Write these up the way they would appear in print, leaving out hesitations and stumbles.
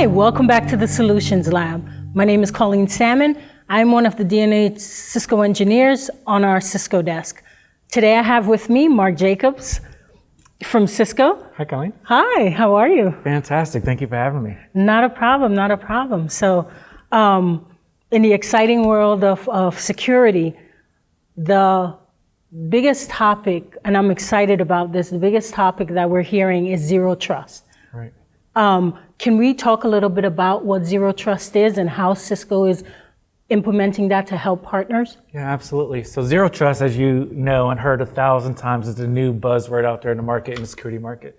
Hi, welcome back to the Solutions Lab. My name is Colleen Salmon. I'm one of the DNA Cisco engineers on our Cisco desk. Today I have with me Mark Jacobs from Cisco. Hi, Colleen. Hi, how are you? Fantastic. Thank you for having me. Not a problem, not a problem. So, in the exciting world of security, the biggest topic, and I'm excited about this, the biggest topic that we're hearing is zero trust. Right. Can we talk a little bit about what zero trust is and how Cisco is implementing that to help partners? Yeah, absolutely. So zero trust, as you know and heard 1,000 times, is the new buzzword out there in the market, in the security market.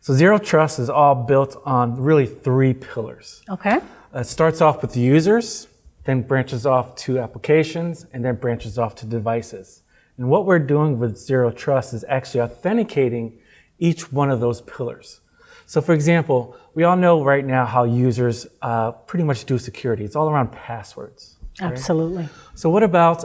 So zero trust is all built on really 3 pillars. Okay. It starts off with the users, then branches off to applications, and then branches off to devices. And what we're doing with zero trust is actually authenticating each one of those pillars. So for example, we all know right now how users pretty much do security. It's all around passwords. Right? Absolutely. So what about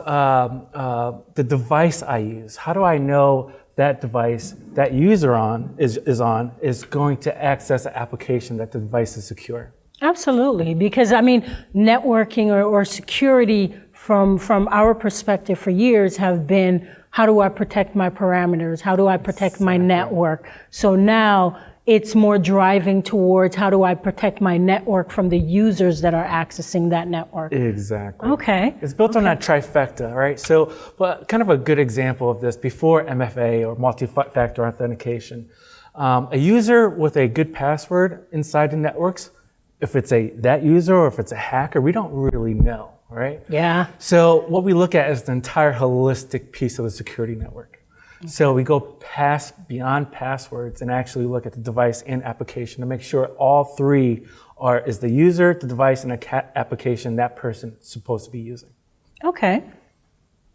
the device I use? How do I know that device that user is going to access an application that the device is secure? Absolutely, because I mean, networking or security from our perspective for years have been, how do I protect my parameters? How do I protect my network? So now it's more driving towards, how do I protect my network from the users that are accessing that network? Exactly. Okay. It's built on that trifecta, right? So, well, kind of a good example of this before MFA or multi-factor authentication. A user with a good password inside the networks, if it's that user or if it's a hacker, we don't really know, right? Yeah. So what we look at is the entire holistic piece of the security network. Okay. So we go beyond passwords and actually look at the device and application to make sure all 3 is the user, the device, and the application that person is supposed to be using. Okay.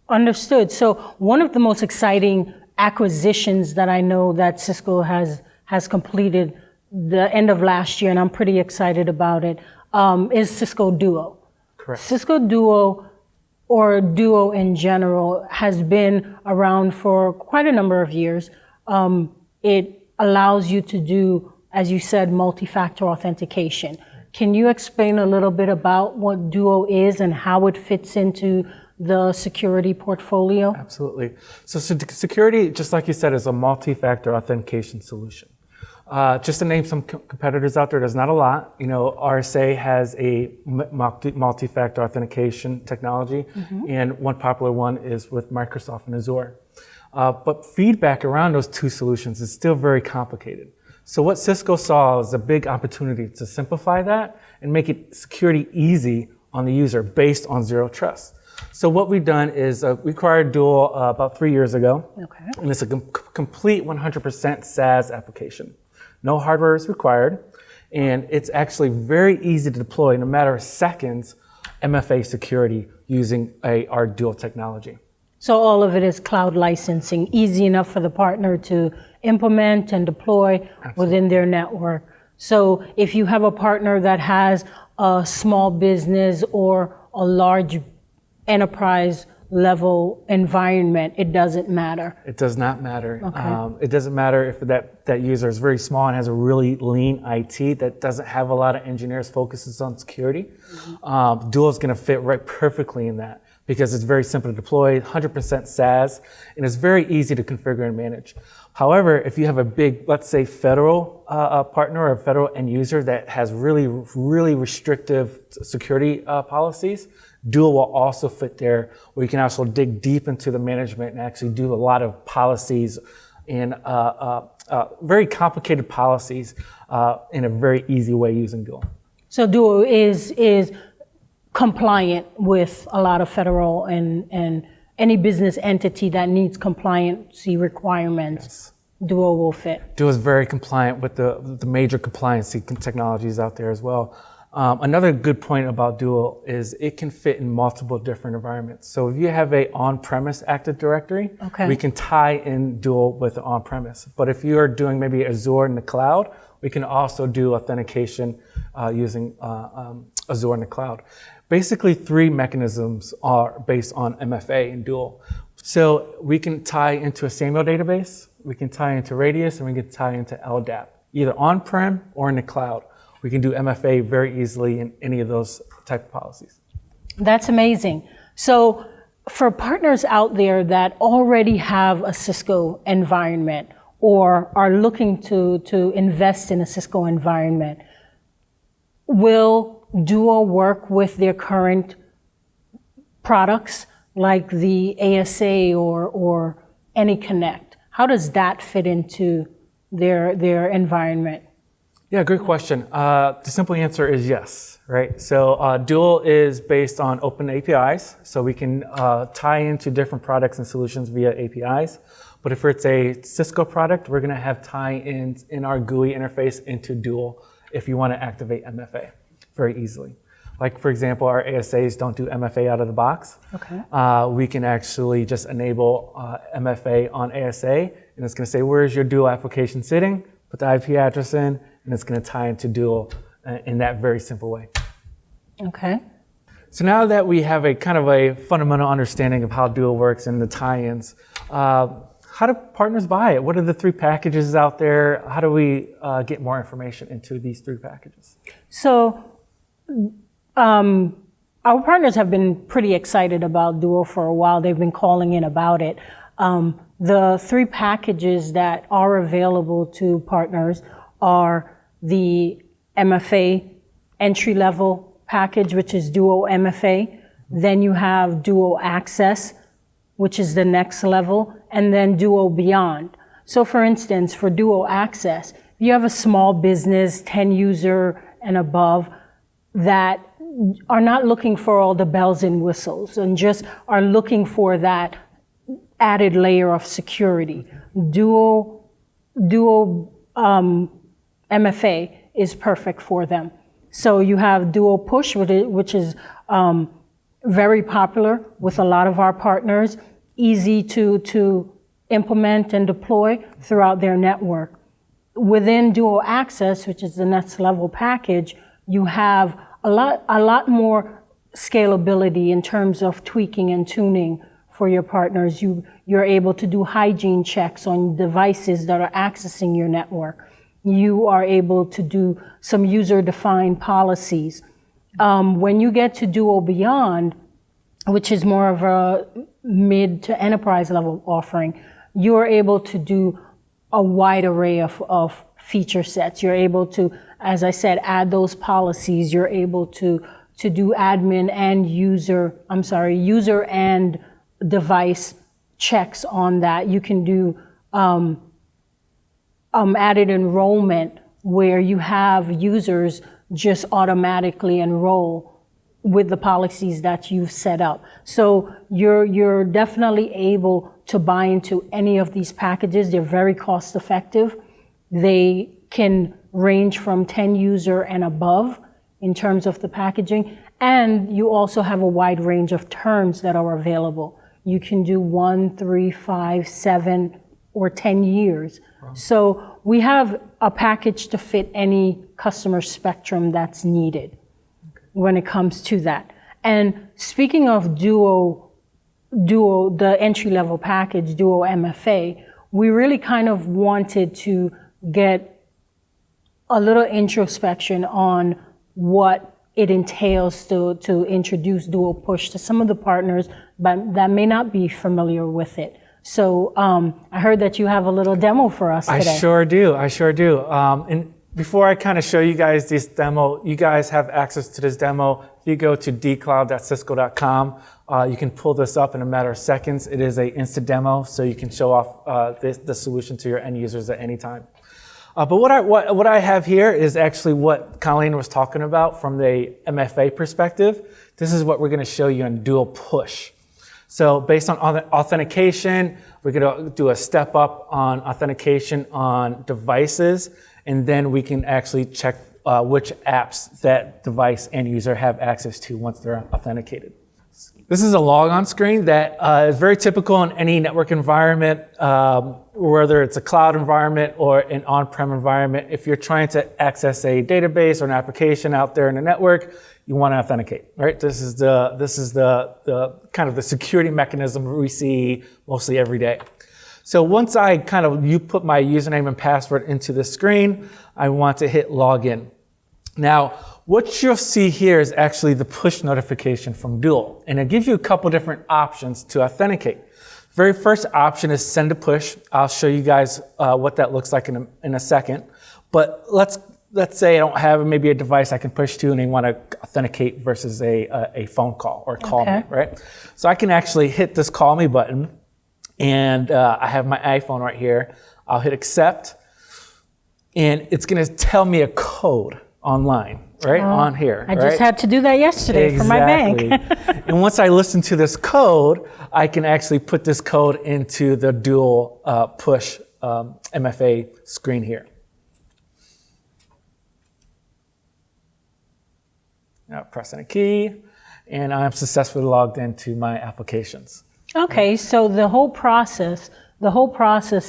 Understood. So one of the most exciting acquisitions that I know that Cisco has completed the end of last year, and I'm pretty excited about it, is Cisco Duo. Correct. Cisco Duo, or Duo in general, has been around for quite a number of years. It allows you to do, as you said, multi-factor authentication. Can you explain a little bit about what Duo is and how it fits into the security portfolio? Absolutely. So security, just like you said, is a multi-factor authentication solution. Just to name some competitors out there, there's not a lot. You know, RSA has a multi-factor authentication technology, and one popular one is with Microsoft and Azure. But feedback around those 2 solutions is still very complicated. So what Cisco saw is a big opportunity to simplify that and make it security easy on the user based on zero trust. So what we've done is we acquired Duo about 3 years ago, and it's a complete 100% SaaS application. No hardware is required, and it's actually very easy to deploy in a matter of seconds, MFA security using our Duo technology. So all of it is cloud licensing, easy enough for the partner to implement and deploy within their network. So if you have a partner that has a small business or a large enterprise level environment, it doesn't matter. It does not matter. Okay. It doesn't matter if that user is very small and has a really lean IT that doesn't have a lot of engineers focuses on security. Duo is going to fit right perfectly in that because it's very simple to deploy, 100% SaaS, and it's very easy to configure and manage. However, if you have a big, let's say, federal partner or a federal end user that has really, really restrictive security policies, Duo will also fit there, where you can also dig deep into the management and actually do a lot of policies and very complicated policies in a very easy way using Duo. So Duo is compliant with a lot of federal and any business entity that needs compliancy requirements. Yes. Duo will fit. Duo is very compliant with the major compliancy technologies out there as well. Another good point about Duo is it can fit in multiple different environments. So if you have a on-premise Active Directory, we can tie in Duo with on-premise. But if you are doing maybe Azure in the cloud, we can also do authentication using Azure in the cloud. Basically, 3 mechanisms are based on MFA and Duo. So we can tie into a Samuel database, we can tie into Radius, and we can tie into LDAP, either on-prem or in the cloud. We can do MFA very easily in any of those type of policies. That's amazing. So for partners out there that already have a Cisco environment or are looking to invest in a Cisco environment, will Duo work with their current products like the ASA or AnyConnect? How does that fit into their environment? Yeah, great question. The simple answer is yes, right? So Duo is based on open APIs, so we can tie into different products and solutions via APIs. But if it's a Cisco product, we're going to have tie-ins in our GUI interface into Duo if you want to activate MFA very easily. Like, for example, our ASAs don't do MFA out of the box. Okay. We can actually just enable MFA on ASA, and it's going to say, where's your Duo application sitting? Put the IP address in, and it's going to tie into Duo in that very simple way. Okay. So now that we have a kind of a fundamental understanding of how Duo works and the tie-ins, how do partners buy it? What are the 3 packages out there? How do we get more information into these 3 packages? So our partners have been pretty excited about Duo for a while. They've been calling in about it. The 3 packages that are available to partners are the MFA entry-level package, which is Duo MFA. Then you have Duo Access, which is the next level, and then Duo Beyond. So for instance, for Duo Access, if you have a small business, 10 user and above, that are not looking for all the bells and whistles and just are looking for that added layer of security, Duo MFA is perfect for them. So you have Duo Push, which is very popular with a lot of our partners, easy to implement and deploy throughout their network. Within Duo Access, which is the next level package, you have a lot more scalability in terms of tweaking and tuning for your partners. You're able to do hygiene checks on devices that are accessing your network. You are able to do some user-defined policies. When you get to Duo Beyond, which is more of a mid to enterprise level offering, you're able to do a wide array of feature sets. You're able to, as I said, add those policies. You're able to do admin and user and device checks on that. You can do added enrollment where you have users just automatically enroll with the policies that you've set up. So you're definitely able to buy into any of these packages. They're very cost effective. They can range from 10 user and above in terms of the packaging. And you also have a wide range of terms that are available. You can do 1, 3, 5, 7, or 10 years. Wow. So we have a package to fit any customer spectrum that's needed when it comes to that. And speaking of Duo, the entry-level package, Duo MFA, we really kind of wanted to get a little introspection on what it entails to introduce Duo Push to some of the partners that may not be familiar with it. So I heard that you have a little demo for us today. I sure do. And before I kind of show you guys this demo, you guys have access to this demo. If you go to dcloud.cisco.com, you can pull this up in a matter of seconds. It is an instant demo, so you can show off the solution to your end users at any time. But what I have here is actually what Colleen was talking about from the MFA perspective. This is what we're going to show you on Duo Push. So based on authentication, we're going to do a step up on authentication on devices, and then we can actually check which apps that device and user have access to once they're authenticated. This is a logon screen that is very typical in any network environment, whether it's a cloud environment or an on-prem environment. If you're trying to access a database or an application out there in the network, you want to authenticate, right? This is the kind of the security mechanism we see mostly every day. So once you put my username and password into the screen, I want to hit login. Now, what you'll see here is actually the push notification from Duo, and it gives you a couple different options to authenticate. Very first option is send a push. I'll show you guys what that looks like in a second. But let's say I don't have maybe a device I can push to and they want to authenticate versus a phone call or call me, right? So I can actually hit this call me button, and I have my iPhone right here. I'll hit accept, and it's going to tell me a code online. Right on here. I just had to do that yesterday for my bank. And once I listen to this code, I can actually put this code into the Duo push MFA screen here. Now pressing a key, and I'm successfully logged into my applications. Okay, so the whole process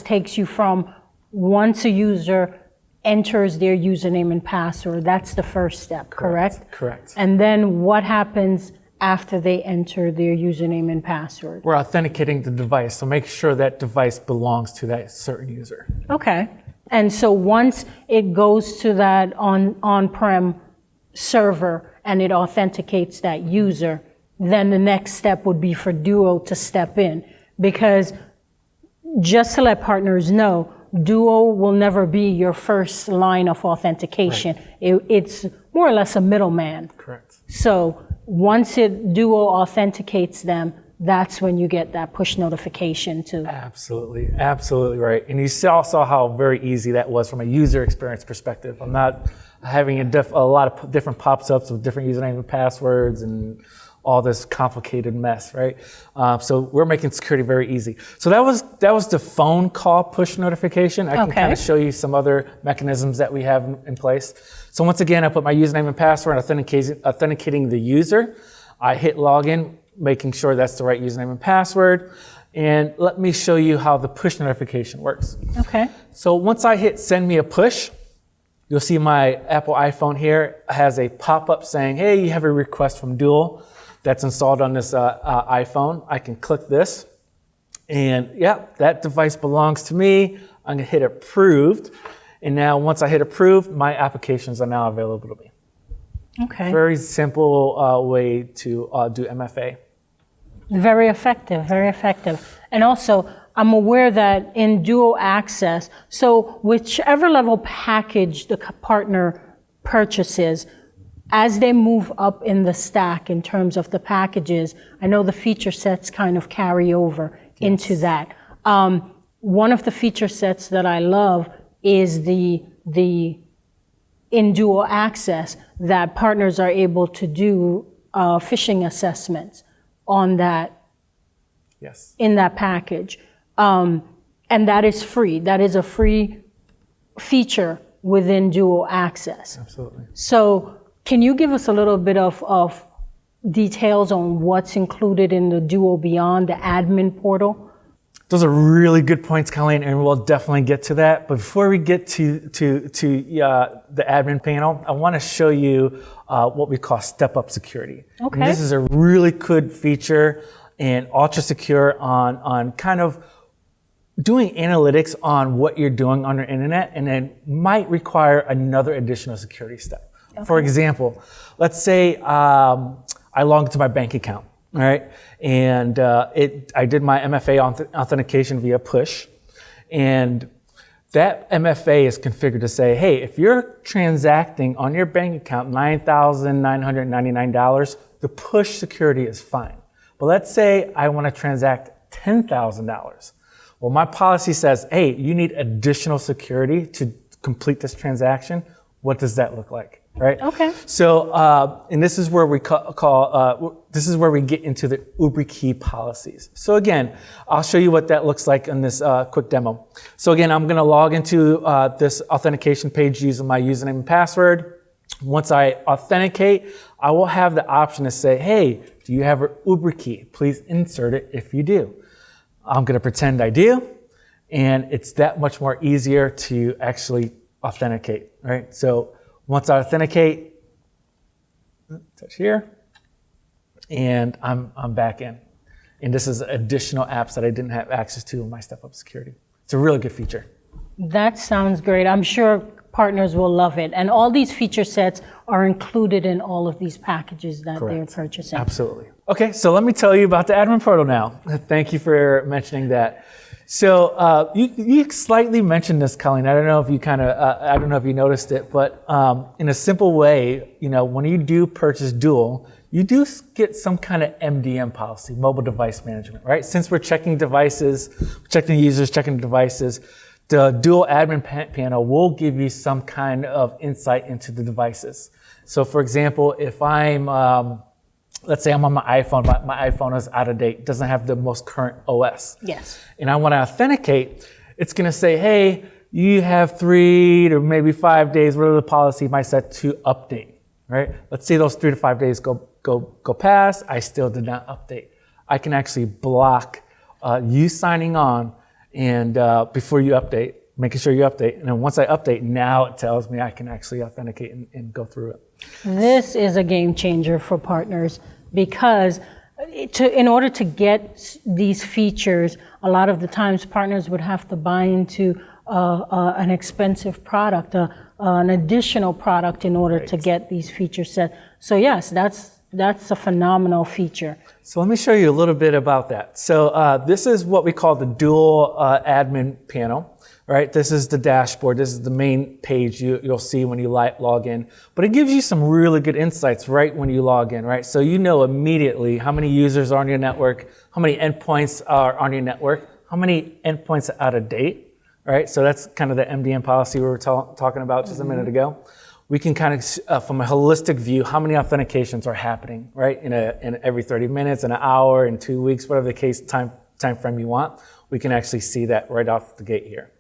takes you from once a user enters their username and password. That's the first step, correct? Correct. And then what happens after they enter their username and password? We're authenticating the device, so make sure that device belongs to that certain user. Okay. And so once it goes to that on-prem server and it authenticates that user, then the next step would be for Duo to step in. Because just to let partners know, Duo will never be your first line of authentication. Right. It's more or less a middleman. Correct. So once Duo authenticates them, that's when you get that push notification too. Absolutely, absolutely right. And you saw how very easy that was from a user experience perspective. I'm not having a lot of different pop-ups with different username and passwords and all this complicated mess, right? So we're making security very easy. So that was the phone call push notification. I can kind of show you some other mechanisms that we have in place. So once again, I put my username and password, authenticating the user. I hit login, making sure that's the right username and password. And let me show you how the push notification works. Okay. So once I hit send me a push, you'll see my Apple iPhone here has a pop-up saying, hey, you have a request from Duo that's installed on this iPhone. I can click this, and that device belongs to me. I'm gonna hit approved, and now once I hit approved, my applications are now available to me. Okay. Very simple way to do MFA. Very effective, very effective. And also, I'm aware that in Duo Access, so whichever level package the partner purchases, as they move up in the stack in terms of the packages, I know the feature sets kind of carry over into that. One of the feature sets that I love is the in Duo Access that partners are able to do phishing assessments on that, in that package. And that is free. That is a free feature within Duo Access. Absolutely. So can you give us a little bit of details on what's included in the Duo Beyond, the admin portal? Those are really good points, Colleen, and we'll definitely get to that. But before we get to the admin panel, I want to show you what we call step-up security. Okay. And this is a really good feature and ultra secure on kind of doing analytics on what you're doing on the internet, and then might require another additional security step. Okay. For example, let's say I log into my bank account, all right? And I did my MFA authentication via push, and that MFA is configured to say, hey, if you're transacting on your bank account $9,999, the push security is fine. But let's say I want to transact $10,000. Well, my policy says, hey, you need additional security to complete this transaction. What does that look like? Right? Okay. So, and this is where we this is where we get into the UbiKey policies. So again, I'll show you what that looks like in this quick demo. So again, I'm going to log into this authentication page using my username and password. Once I authenticate, I will have the option to say, hey, do you have an UbiKey? Please insert it if you do. I'm going to pretend I do, and it's that much more easier to actually authenticate, right? So once I authenticate, touch here, and I'm back in. And this is additional apps that I didn't have access to in my step-up security. It's a really good feature. That sounds great. I'm sure partners will love it. And all these feature sets are included in all of these packages that they're purchasing. Absolutely. Okay, so let me tell you about the admin portal now. Thank you for mentioning that. So you slightly mentioned this, Colleen. I don't know if you I don't know if you noticed it, but in a simple way, when you do purchase Duo, you do get some kind of MDM policy, mobile device management, right? Since we're checking devices, checking users, checking devices, the Duo admin panel will give you some kind of insight into the devices. So for example, if let's say I'm on my iPhone, but my iPhone is out of date, doesn't have the most current OS. Yes. And I want to authenticate, it's going to say, hey, you have 3 to maybe 5 days, whatever the policy might set to update, right? Let's say those 3 to 5 days go past, I still did not update. I can actually block you signing on and before you update, making sure you update. And then once I update, now it tells me I can actually authenticate and go through it. This is a game changer for partners because in order to get these features, a lot of the times partners would have to buy into an expensive product, an additional product in order to get these feature set. So yes, that's a phenomenal feature. So let me show you a little bit about that. So this is what we call the Duo admin panel. Right, this is the dashboard. This is the main page you'll see when you log in. But it gives you some really good insights right when you log in, right? So you know immediately how many users are on your network, how many endpoints are on your network, how many endpoints are out of date, right? So that's kind of the MDM policy we were talking about just a minute ago. We can kind of, from a holistic view, how many authentications are happening, right? In every 30 minutes, in an hour, in 2 weeks, whatever the case time frame you want. We can actually see that right off the gate here.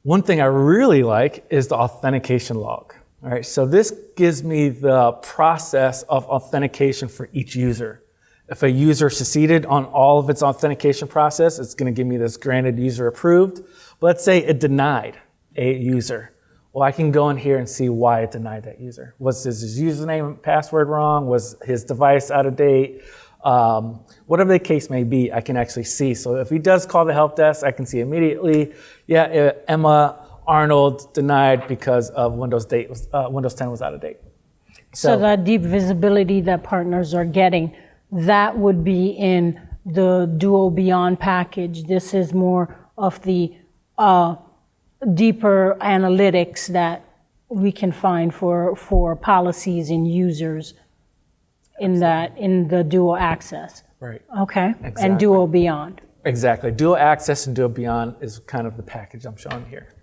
One thing I really like is the authentication log. All right, so this gives me the process of authentication for each user. If a user succeeded on all of its authentication process, it's going to give me this granted user approved. But let's say it denied a user. Well, I can go in here and see why it denied that user. Was his username and password wrong? Was his device out of date? Whatever the case may be, I can actually see. So if he does call the help desk, I can see immediately, yeah, Emma Arnold denied because of Windows 10 was out of date. So that deep visibility that partners are getting, that would be in the Duo Beyond package. This is more of the deeper analytics that we can find for policies and users in the Duo Access. Right. Okay. Exactly. And Duo Beyond. Exactly. Duo Access and Duo Beyond is kind of the package I'm showing here.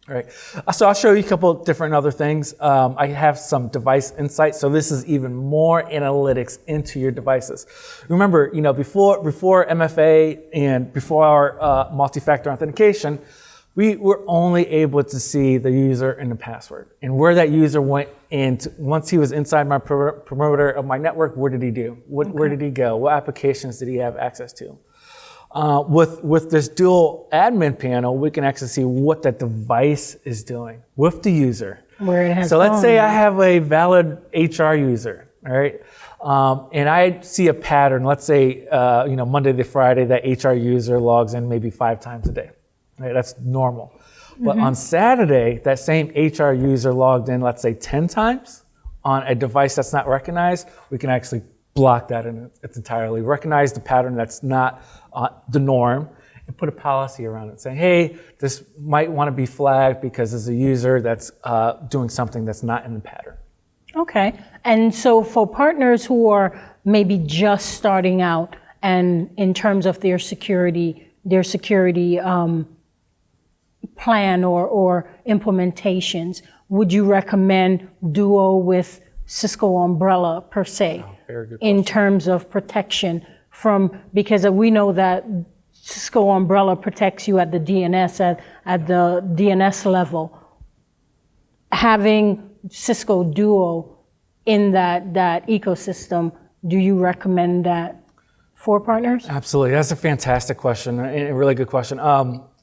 All right. So I'll show you a couple different other things. I have some device insights. So this is even more analytics into your devices. Remember, before MFA and before our multi-factor authentication, we were only able to see the user and the password and where that user went. And once he was inside my perimeter of my network, what did he do? Where did he go? What applications did he have access to? With this Duo admin panel, we can actually see what that device is doing with the user. Where it has so let's gone. say I have a valid HR user, all right? And I see a pattern. Let's say, Monday to Friday, that HR user logs in maybe 5 times a day. Right, that's normal. But on Saturday, that same HR user logged in, let's say 10 times on a device that's not recognized. We can actually block that in its entirely, recognize the pattern that's not the norm, and put a policy around it saying, hey, this might want to be flagged because there's a user that's doing something that's not in the pattern. Okay. And so for partners who are maybe just starting out and in terms of their security plan or implementations, would you recommend Duo with Cisco Umbrella per se in terms of protection because we know that Cisco Umbrella protects you at the DNS, at the DNS level. Having Cisco Duo in that ecosystem, do you recommend that for partners? Absolutely. That's a fantastic question and a really good question.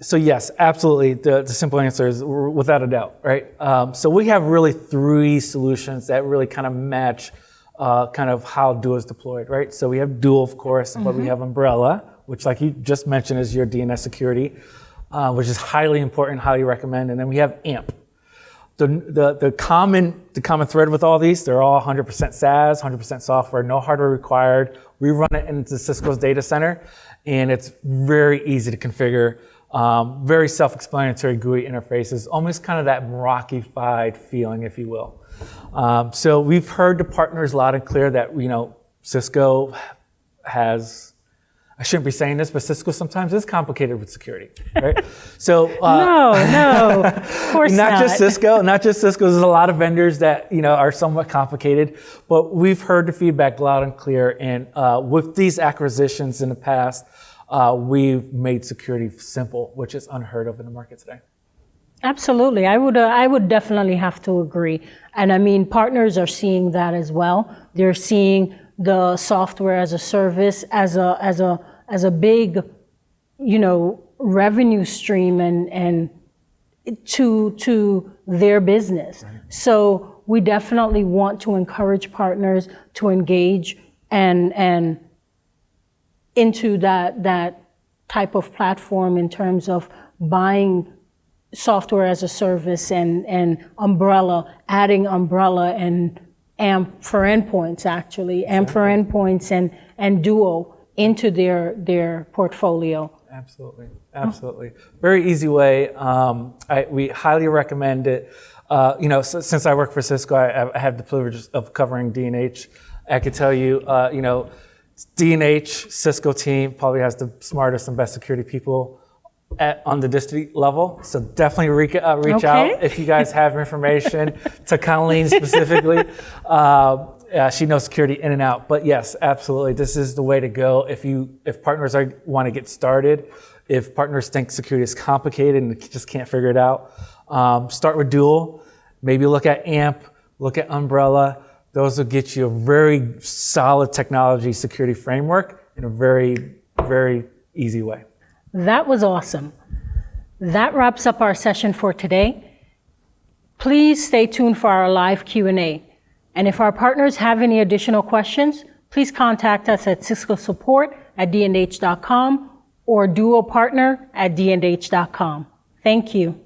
So yes, absolutely. The simple answer is without a doubt, right? So we have really 3 solutions that really kind of match kind of how Duo is deployed, right? So we have Duo, of course, but we have Umbrella, which like you just mentioned is your DNS security. which is highly important, highly recommend. And then we have AMP. The common thread with all these, they're all 100% SaaS, 100% software, no hardware required. We run it into Cisco's data center, and it's very easy to configure. Very self-explanatory GUI interfaces, almost kind of that Meraki-fied feeling, if you will. So we've heard the partners loud and clear that, Cisco has, I shouldn't be saying this, but Cisco sometimes is complicated with security, right? So no, of course not. Not just Cisco. There's a lot of vendors that are somewhat complicated, but we've heard the feedback loud and clear. And with these acquisitions in the past, we've made security simple, which is unheard of in the market today. Absolutely, I would definitely have to agree. And I mean, partners are seeing that as well. They're seeing the software as a service as a big, revenue stream and to their business. Right. So we definitely want to encourage partners to engage and into that type of platform in terms of buying software as a service and Umbrella, adding Umbrella and AMP for endpoints, actually, AMP for endpoints and Duo into their portfolio. Absolutely. Very easy way. We highly recommend it. Since I work for Cisco, I have the privilege of covering D&H. I could tell you, D&H Cisco team probably has the smartest and best security people on the district level. So definitely reach out if you guys have information to Colleen specifically. She knows security in and out. But yes, absolutely, this is the way to go if partners want to get started. If partners think security is complicated and just can't figure it out, start with Duo. Maybe look at AMP, look at Umbrella. Those will get you a very solid technology security framework in a very, very easy way. That was awesome. That wraps up our session for today. Please stay tuned for our live Q&A. And if our partners have any additional questions, please contact us at ciscosupport@dnh.com or duopartner@dnh.com. Thank you.